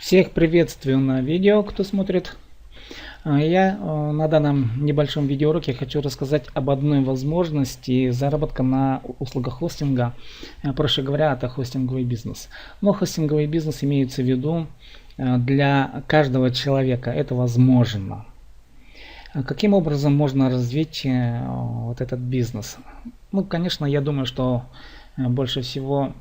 Всех приветствую на видео, кто смотрит. Я на данном небольшом видеоуроке хочу рассказать об одной возможности заработка на услугах хостинга. Проще говоря, это хостинговый бизнес. Но хостинговый бизнес имеется в виду для каждого человека. Это возможно. Каким образом можно развить вот этот бизнес? Ну, конечно, я думаю, что больше всего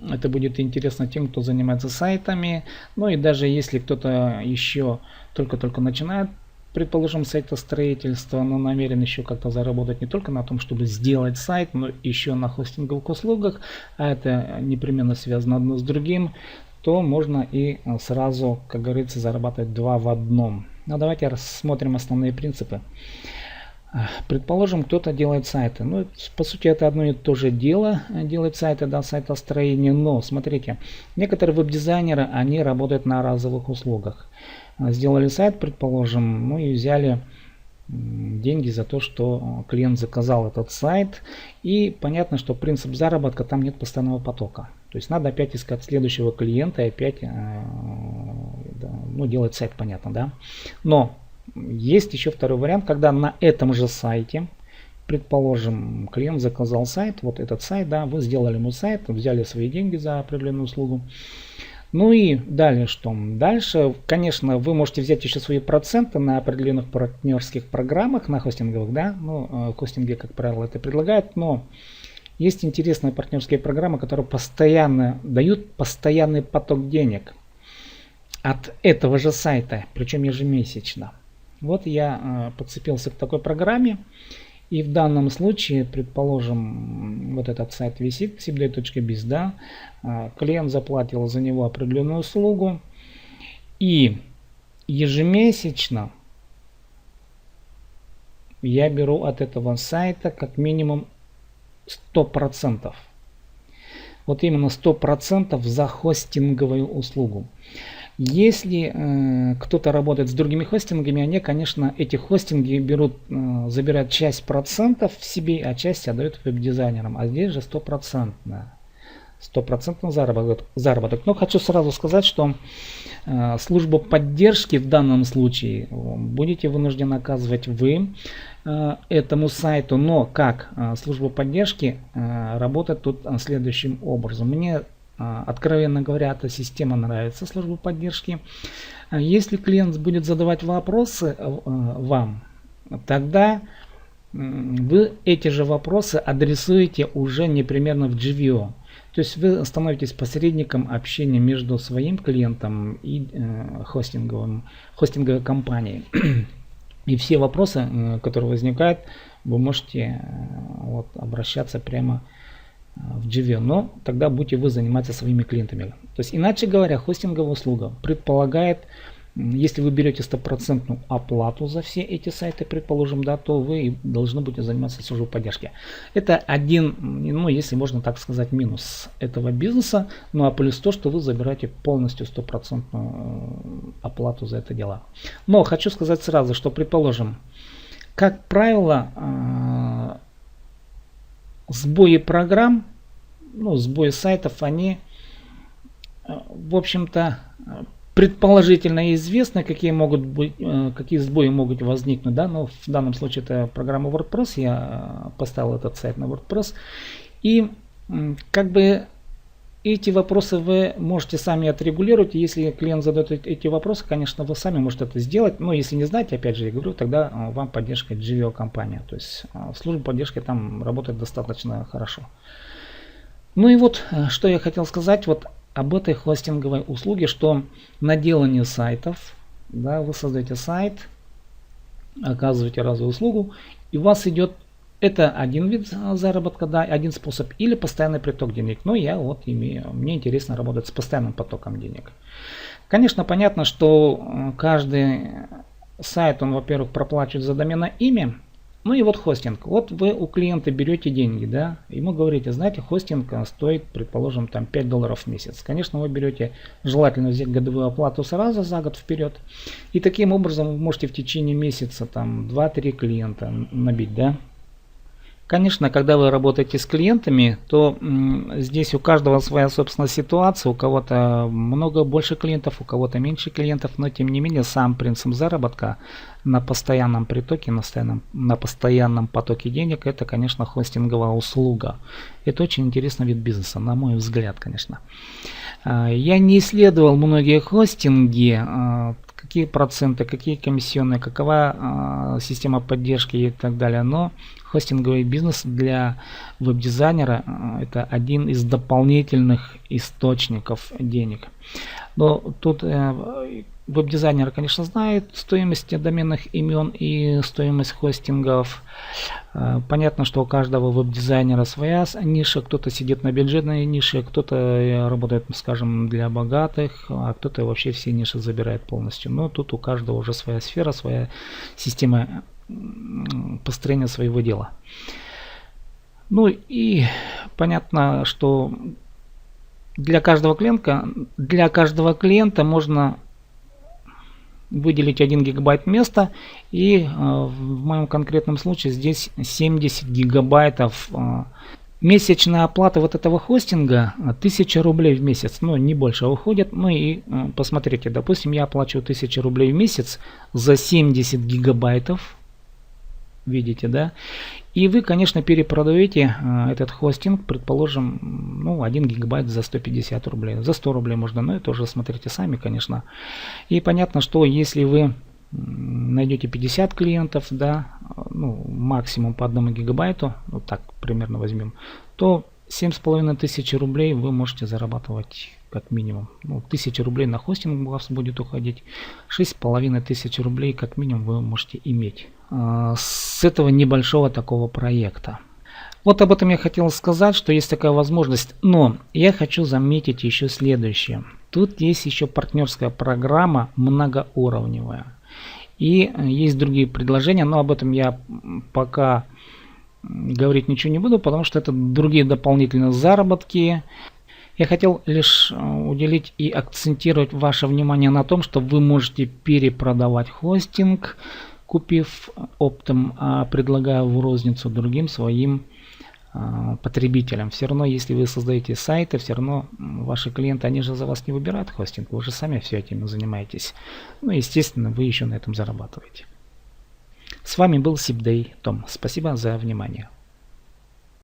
это будет интересно тем, кто занимается сайтами. Ну и даже если кто-то еще только-только начинает, предположим, сайтостроительство, но намерен еще как-то заработать не только на том, чтобы сделать сайт, но еще на хостинговых услугах, а это непременно связано одно с другим, то можно и сразу, как говорится, зарабатывать два в одном. Но давайте рассмотрим основные принципы. Предположим, кто-то делает сайты. Ну, по сути, это одно и то же дело, делать сайты, да, сайтостроение. Но, смотрите, некоторые веб-дизайнеры, они работают на разовых услугах. Сделали сайт, предположим, ну и взяли деньги за то, что клиент заказал этот сайт. И понятно, что принцип заработка, там нет постоянного потока. То есть надо опять искать следующего клиента и опять делать сайт, понятно, да. Но есть еще второй вариант, когда на этом же сайте, предположим, клиент заказал сайт, вот этот сайт, да, вы сделали ему сайт, взяли свои деньги за определенную услугу. Ну и далее что? Дальше, конечно, вы можете взять еще свои проценты на определенных партнерских программах, на хостинговых, да, ну, хостинги, как правило, это предлагают, но есть интересные партнерские программы, которые постоянно дают постоянный поток денег от этого же сайта, причем ежемесячно. Вот я подцепился к такой программе, и в данном случае, предположим, вот этот сайт висит, sibday.biz, да, клиент заплатил за него определенную услугу, и ежемесячно я беру от этого сайта как минимум 100%. Вот именно 100% за хостинговую услугу. Если кто-то работает с другими хостингами, они, конечно, эти хостинги забирают часть процентов в себе, а часть отдают веб-дизайнерам. А здесь же 100%. 100% заработок. Но хочу сразу сказать, что службу поддержки в данном случае будете вынуждены оказывать вы этому сайту. Но как служба поддержки работает тут следующим образом. Мне, откровенно говоря, эта система нравится, служба поддержки. Если клиент будет задавать вопросы вам, тогда вы эти же вопросы адресуете уже непременно в GVO. То есть вы становитесь посредником общения между своим клиентом и хостинговой компанией. И все вопросы, которые возникают, вы можете обращаться прямо в GVO, но тогда будете вы заниматься своими клиентами. То есть, иначе говоря, хостинговая услуга предполагает, если вы берете 100% оплату за все эти сайты, предположим, да, то вы должны будете заниматься службой поддержки. Это один, ну, если можно так сказать, минус этого бизнеса. Ну а плюс то, что вы забираете полностью 100% оплату за это дело. Но хочу сказать сразу, что, предположим, как правило, сбои программ, ну, сбои сайтов, они, в общем-то, предположительно известно, какие сбои могут возникнуть, да, но в данном случае это программа WordPress, я поставил этот сайт на WordPress, и как бы эти вопросы вы можете сами отрегулировать. Если клиент задает эти вопросы, конечно, вы сами можете это сделать, но если не знаете, опять же, я говорю, тогда вам поддерживает GVO компания, то есть служба поддержки там работает достаточно хорошо. Ну и вот, что я хотел сказать, вот об этой хостинговой услуге, что на делание сайтов, да, вы создаете сайт, оказываете разовую услугу, и у вас идет, это один вид заработка, да, один способ, или постоянный приток денег. Но я вот мне интересно работать с постоянным потоком денег. Конечно, понятно, что каждый сайт, он, во-первых, проплачивает за доменное имя. Ну и вот хостинг. Вот вы у клиента берете деньги, да, ему говорите, знаете, хостинг стоит, предположим, там $5 в месяц. Конечно, вы берете, желательно взять годовую оплату сразу за год вперед. И таким образом вы можете в течение месяца там 2-3 клиента набить, да. Конечно, когда вы работаете с клиентами, то здесь у каждого своя собственная ситуация, у кого-то много больше клиентов, у кого-то меньше клиентов, но тем не менее сам принцип заработка на постоянном притоке, на постоянном потоке денег, это, конечно, хостинговая услуга. Это очень интересный вид бизнеса, на мой взгляд, конечно. Я не исследовал многие хостинги, какие проценты, какие комиссионные, какова система поддержки и так далее. Но хостинговый бизнес для веб-дизайнера это один из дополнительных источников денег. Но тут веб-дизайнер, конечно, знает стоимость доменных имен и стоимость хостингов. Понятно, что у каждого веб-дизайнера своя ниша. Кто-то сидит на бюджетной нише, кто-то работает, скажем, для богатых, а кто-то вообще все ниши забирает полностью. Но тут у каждого уже своя сфера, своя система построения своего дела. Ну и понятно, что для каждого клиента можно выделить 1 гигабайт места, и в моем конкретном случае здесь 70 гигабайтов. Месячная оплата вот этого хостинга 1000 рублей в месяц, но не больше уходит. Ну и посмотрите, допустим, я оплачиваю 1000 рублей в месяц за 70 гигабайтов. Видите, да? И вы, конечно, перепродаете этот хостинг, предположим, 1 гигабайт за 150 рублей. За 100 рублей можно, но это уже смотрите сами, конечно. И понятно, что если вы найдете 50 клиентов, да, максимум по 1 гигабайту, вот так примерно возьмем, то 7500 рублей вы можете зарабатывать как минимум. 1000 рублей на хостинг у вас будет уходить, 6500 рублей как минимум вы можете иметь с этого небольшого такого проекта. Вот об этом я хотел сказать, что есть такая возможность, но я хочу заметить еще следующее. Тут есть еще партнерская программа многоуровневая. И есть другие предложения, но об этом я пока говорить ничего не буду, потому что это другие дополнительные заработки. Я хотел лишь уделить и акцентировать ваше внимание на том, что вы можете перепродавать хостинг, купив оптом, а предлагая в розницу другим своим потребителям. Все равно, если вы создаете сайты, все равно ваши клиенты, они же за вас не выбирают хостинг, вы же сами все этим занимаетесь. Естественно, вы еще на этом зарабатываете. С вами был Сибдей Том. Спасибо за внимание.